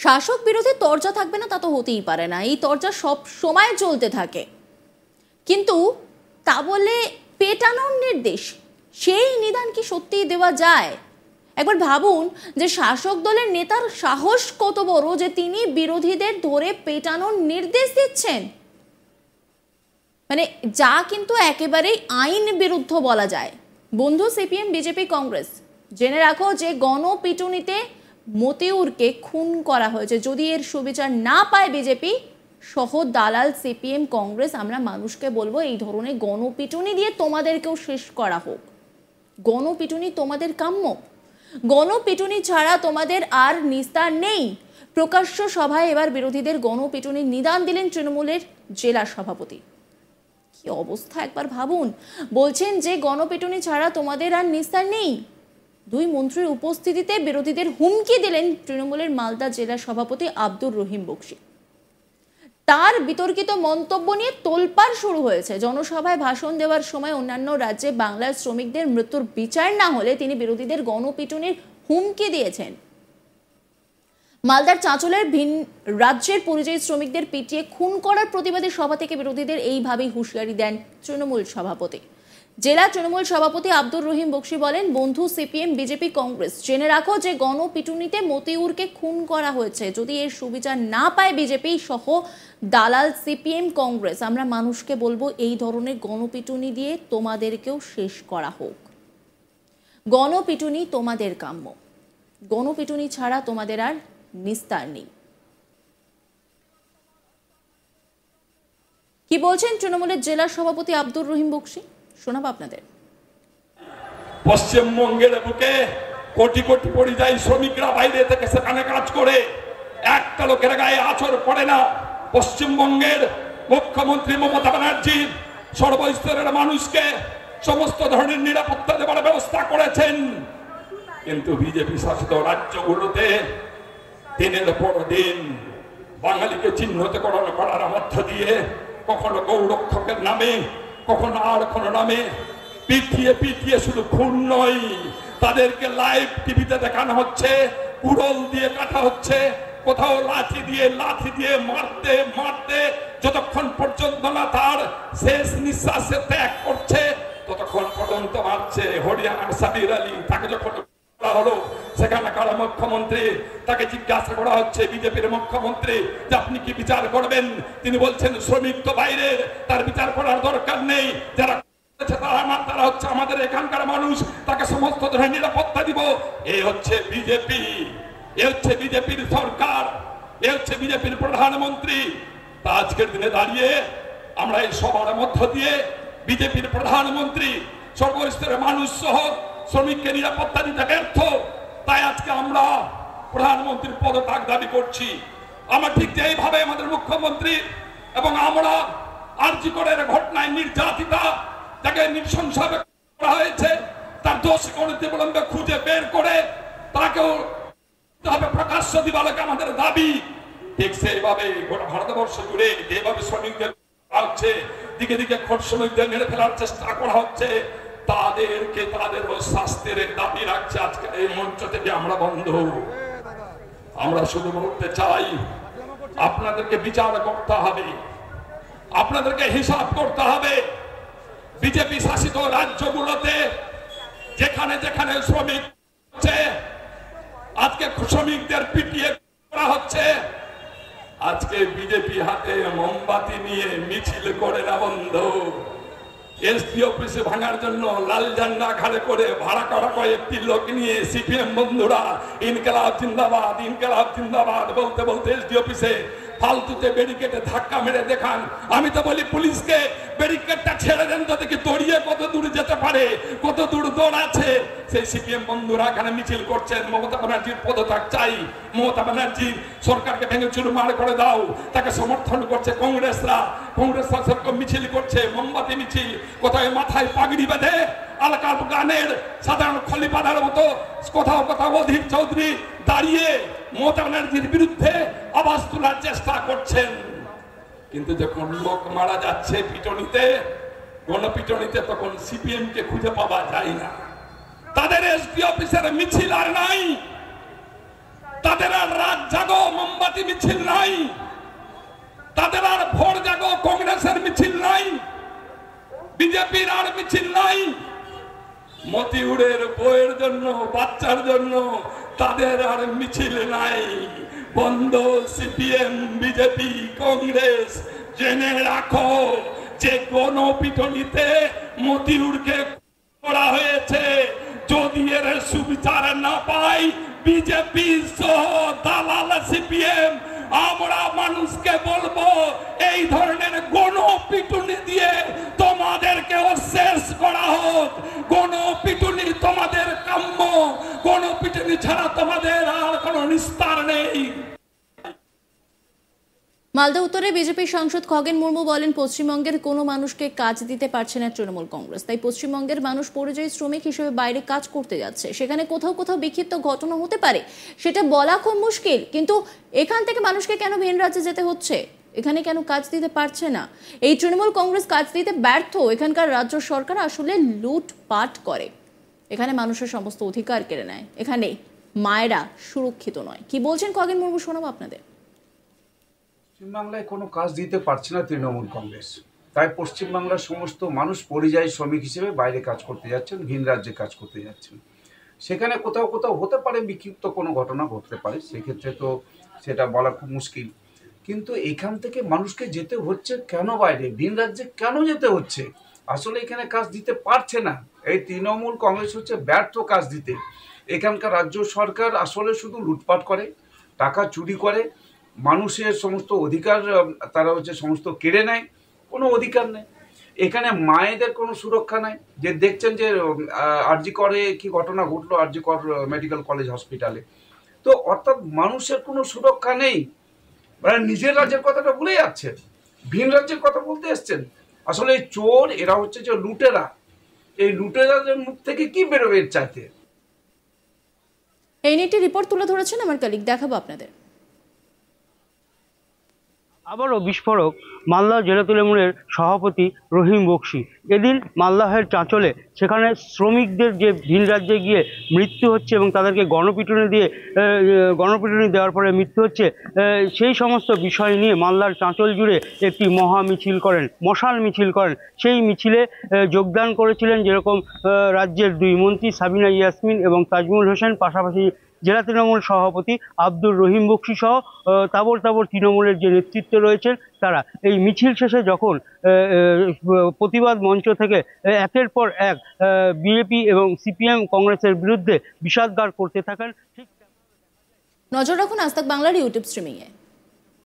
শাসক বিরোধী তরজা থাকবে না তা তো হতেই পারে না, এই তরজা সব সময় চলতে থাকে। কিন্তু তা বলে পেটানোর নির্দেশ, সেই নিদান কি সত্যিই দেওয়া যায়? একবার ভাবুন যে শাসক দলের নেতার সাহস কত বড় যে তিনি বিরোধীদের ধরে পেটানোর নির্দেশ দিচ্ছেন। মানে যা কিন্তু একেবারেই আইন বিরুদ্ধ বলা যায়। বন্ধু সিপিএম বিজেপি কংগ্রেস, জেনে রাখো যে গণপিটুনিতে মতিউরকে খুন করা হয়েছে। যদি এর সুবিচার না পায় বিজেপি সহ দালাল সিপিএম কংগ্রেস, আমরা মানুষকে বলবো এই ধরনের গণপিটুনি দিয়ে তোমাদেরকেও শেষ করা হোক। গণপিটুনি তোমাদের কাম্য, গণপিটুনি ছাড়া তোমাদের আর নিস্তার নেই। প্রকাশ্য সভায় এবার বিরোধীদের গণপিটুনির নিদান দিলেন তৃণমূলের জেলা সভাপতি। কি অবস্থা একবার ভাবুন, বলছেন যে গণপিটুনি ছাড়া তোমাদের আর নিস্তার নেই। দুই মন্ত্রীর উপস্থিতিতে বিরোধীদের হুমকি দিলেন তৃণমূলের মালদা জেলা সভাপতি আব্দুর রহিম বক্সী। তার বিতর্কিত মন্তব্য নিয়ে তোলপাড় শুরু হয়েছে। জনসভায় ভাষণ দেওয়ার সময় অন্যান্য রাজ্যে বাংলার শ্রমিকদের মৃত্যুর বিচার না হলে তিনি বিরোধীদের গণপিটুনির হুমকি দিয়েছেন। মালদার চাঁচলের ভিন রাজ্যের পরিযায়ী শ্রমিকদের পিটিয়ে খুন করার প্রতিবাদে সভা থেকে বিরোধীদের এইভাবেই হুঁশিয়ারি দেন তৃণমূল সভাপতি। জেলা তৃণমূল সভাপতি আব্দুর রহিম বক্সী বলেন, বন্ধু সিপিএম বিজেপি কংগ্রেস, জেনে রাখো যে গণপিটুনিতে মতিউরকে খুন করা হয়েছে। যদি এর সুবিচার না পায় বিজেপি সহ দালাল সিপিএম কংগ্রেস, আমরা মানুষকে বলবো এই ধরনের গণপিটুনি দিয়ে তোমাদেরকেও শেষ করা হোক। গণপিটুনি তোমাদের কাম্য, গণপিটুনি ছাড়া তোমাদের আর নিস্তার নেই। কি বলছেন তৃণমূলের জেলা সভাপতি আব্দুর রহিম বক্সী, শোনাবো আপনাদের। পশ্চিমবঙ্গের বুকে কোটি কোটি পরিযায়ী শ্রমিকরা বাইরে থেকে সেখানে কাজ করে, একটা লোকের গায়ে আঁচড় পড়ে না। পশ্চিমবঙ্গের মুখ্যমন্ত্রী মমতা ব্যানার্জি সর্বস্তরের মানুষকে সমস্ত ধরনের নিরাপত্তা দেওয়ার ব্যবস্থা করেছেন। কিন্তু বিজেপি শাসিত রাজ্যগুলোতে দিনের পর দিন বাঙালিকে চিহ্নিতকরণ করার মধ্য দিয়ে কখনো গৌরক্ষকের নামে, কখনো আর কোনো নামে পিটিয়ে পিটিয়ে শুধু খুন নয়, তাদেরকে লাইভ টিভিতে দেখানো হচ্ছে, কুড়োল দিয়ে কাটা হচ্ছে, কোথাও লাঠি দিয়ে মারতে মারতে যতক্ষণ পর্যন্ত না তার শেষ নিঃশ্বাসে ত্যাগ করছে ততক্ষণ পর্যন্ত মারছে। হরিয়ানার সাবির আলী, তাকে যখন হলো সেখানকার মুখ্যমন্ত্রী, তাকে জিজ্ঞাসা করা হচ্ছে বিজেপির মুখ্যমন্ত্রী যে আপনি কি বিচার করবেন? তিনি বলছেন শ্রমিক তো বাইরে, তার বিচার করার দরকার নেই, যারা তারা হচ্ছে আমাদের এখানকার মানুষ, তাকে সমস্ত ধরনের নিরাপত্তা দিব। এই হচ্ছে বিজেপি, এ হচ্ছে বিজেপির সরকার, এ হচ্ছে বিজেপির প্রধানমন্ত্রী। তা আজকের দিনে দাঁড়িয়ে আমরা এই সবার মধ্য দিয়ে বিজেপির প্রধানমন্ত্রী সর্বস্তরের মানুষ সহ শ্রমিককে নিরাপত্তা দিতে ব্যর্থ, তাই আজকে আমরা প্রধানমন্ত্রীর পদত্যাগ দাবি করছি। আমরা ঠিক যেইভাবে আমাদের মুখ্যমন্ত্রী এবং আমরা আরজি করের ঘটনায় নির্যাতিতা যাকে নৃশংসভাবে করা হয়েছে তার দোষী অনতিবিলম্বে খুঁজে বের করে তাকেও প্রকাশ্য দিবালোকে আমাদের দাবি। ঠিক সেইভাবে গোটা ভারতবর্ষ জুড়ে যেভাবে শ্রমিকদের হচ্ছে, দিকে দিকে খোদ শ্রমিকদের মেরে ফেলার চেষ্টা করা হচ্ছে, তাদেরকে তাদের শাস্তির দাবি রাখছে আজকে এই মঞ্চ থেকে আমরা বন্ধ। আমরা শুধু বলতে চাই আপনাদেরকে বিচার করতে হবে, আপনাদেরকে হিসাব করতে হবে। বিজেপি শাসিত রাজ্যগুলোতে যেখানে যেখানে শ্রমিক হচ্ছে, আজকে শ্রমিকদের পিটিয়ে করা হচ্ছে, আজকে বিজেপি হাতে মোমবাতি নিয়ে মিছিল করে না বন্ধ। এসপি অফিসে ভাঙার জন্য লাল ঝান্ডা ঘাড়ে করে ভাড়া করা কয়েকটি লোক নিয়ে সিপিএম বন্ধুরা ইনকলাব জিন্দাবাদ, ইনকলাব জিন্দাবাদ বলতে বলতে এসডি অফিসে ফালতুতে ব্যারিকেডে ধাক্কা মেরে দেখান। আমি তো বলি পুলিশকে ব্যারিকেডটা ছেড়ে দেন তো দেখি দৌড়িয়ে কত দূর যেতে পারে, কত দূর দৌড় আছে। সেই সিপিএম বন্ধুরা এখানে মিছিল করছেন, মমতা ব্যানার্জির পদত্যাগ চাই, মমতা ব্যানার্জির সরকারকে ভেঙে চুরমার করে দাও, তাকে সমর্থন করছে কংগ্রেসরা। কংগ্রেসরা সেরকম মিছিল করছে, মোমবাতি মিছিল, কোথায় মাথায় পাগড়ি বেঁধে আলকা গানের সাধারণ খলিফাদার মতো, কোথাও কোথাও অধীর চৌধুরী দাঁড়িয়ে মমতা ব্যানার্জির বিরুদ্ধে আওয়াজ তোলার চেষ্টা করছেন। কিন্তু যখন লোক মারা যাচ্ছে পিটনিতে, গণপিটনিতে, তখন সিপিএম কে খুঁজে পাওয়া যায় না। তাদের এসপি অফিসের মিছিল আর নাই, তাদের আর রাত জাগো মিছিল নাই, তাদের আর ভোট জাগো কংগ্রেসের মিছিল নাই, বিজেপির আর মিছিল নাই। মতিউরের বইয়ের জন্য, বাচ্চার জন্য তাদের আর মিছিল নাই। বন্ধ সিপিএম, বিজেপি, কংগ্রেস, জেনে রাখো যে গণপিটুনিতে মতিউরকে করা হয়েছে। যদি এর সুবিচার না পাই বিজেপি সহ দালাল সিপিএম, আমরা মানুষকে বলবো এই ধরনের গণপিটুনি দিয়ে তোমাদেরকেও শেষ করা হোক। গণপিটুনি তোমাদের কাম্য, গণপিটুনি ছাড়া তোমাদের আর কোনো নিস্তার নেই। মালদা উত্তরে বিজেপি সাংসদ খগেন মুর্মু বলেন, পশ্চিমবঙ্গের কোনো মানুষকে কাজ দিতে পারছে না তৃণমূল কংগ্রেস, তাই পশ্চিমবঙ্গের মানুষ পরিযায়ী শ্রমিক হিসেবে বাইরে কাজ করতে যাচ্ছে। সেখানে কোথাও কোথাও বিক্ষিপ্ত ঘটনা হতে পারে, সেটা বলা খুব মুশকিল, কিন্তু এখান থেকে মানুষকে কেন ভিন রাজ্যে যেতে হচ্ছে, এখানে কেন কাজ দিতে পারছে না? এই তৃণমূল কংগ্রেস কাজ দিতে ব্যর্থ। এখানকার রাজ্য সরকার আসলে লুটপাট করে, এখানে মানুষের সমস্ত অধিকার কেড়ে নেয়, এখানে মায়েরা সুরক্ষিত নয়। কি বলছেন খগেন মুর্মু, শোনাবো আপনাদের। পশ্চিমবাংলায় কোনো কাজ দিতে পারছে না তৃণমূল কংগ্রেস, তাই পশ্চিমবাংলার সমস্ত মানুষ পরিযায়ী শ্রমিক হিসেবে বাইরে কাজ করতে যাচ্ছেন, ভিন রাজ্যে কাজ করতে যাচ্ছেন। সেখানে কোথাও কোথাও হতে পারে বিক্ষিপ্ত কোনো ঘটনা ঘটতে পারে, সেক্ষেত্রে তো সেটা বলা খুব মুশকিল। কিন্তু এখান থেকে মানুষকে যেতে হচ্ছে কেন বাইরে, ভিন রাজ্যে কেন যেতে হচ্ছে? আসলে এখানে কাজ দিতে পারছে না। এই তৃণমূল কংগ্রেস হচ্ছে ব্যর্থ কাজ দিতে। এখানকার রাজ্য সরকার আসলে শুধু লুটপাট করে, টাকা চুরি করে, মানুষের সমস্ত অধিকার তারা হচ্ছে সমস্ত কেড়ে নেয়, কোনো অধিকার নেই। এখানে মায়েদের কোনো সুরক্ষা নাই। যে দেখছেন যে আরজি করে কি ঘটনা ঘটলো আরজি কর মেডিকেল কলেজ হসপিটালে, তো অর্থাৎ মানুষের কোনো সুরক্ষা নেই। মানে নিজের রাজ্যের কথাটা ভুলে যাচ্ছেন, ভিন রাজ্যের কথা বলতে এসছেন। আসলে এই চোর, এরা হচ্ছে যে লুটেরা, এই লুটেরাদের মুখ থেকে কি বেরোবে এর চাইতে? এই নিয়ে একটি রিপোর্ট তুলে ধরেছেন আমার কলিগ, দেখাবো আপনাদের। আবারও বিস্ফোরক মালদা জেলা তৃণমূলের সভাপতি রহিম বক্সি। এদিন মালদাহের চাঁচলে সেখানে শ্রমিকদের যে ভিন রাজ্যে গিয়ে মৃত্যু হচ্ছে এবং তাদেরকে গণপিটুনি দেওয়ার পরে মৃত্যু হচ্ছে, সেই সমস্ত বিষয় নিয়ে মালদার চাঁচল জুড়ে একটি মহা মিছিল করেন, মশাল মিছিল করেন। সেই মিছিলে যোগদান করেছিলেন যেরকম রাজ্যের দুই মন্ত্রী সাবিনা ইয়াসমিন এবং তাজমুল হোসেন, পাশাপাশি জেলা তৃণমূল সভাপতি আব্দুর রহিম বক্সি সহ তাবর তাবর তৃণমূলের যে নেতৃত্ব রয়েছেন তারা। এই মিছিল শেষে যখন প্রতিবাদ মঞ্চ থেকে একের পর এক বিজেপি এবং সিপিএম কংগ্রেসের বিরুদ্ধে বিষাদগার করতে থাকেন। নজর রাখুন আজ তাক বাংলার ইউটিউব স্ট্রিমিংয়ে।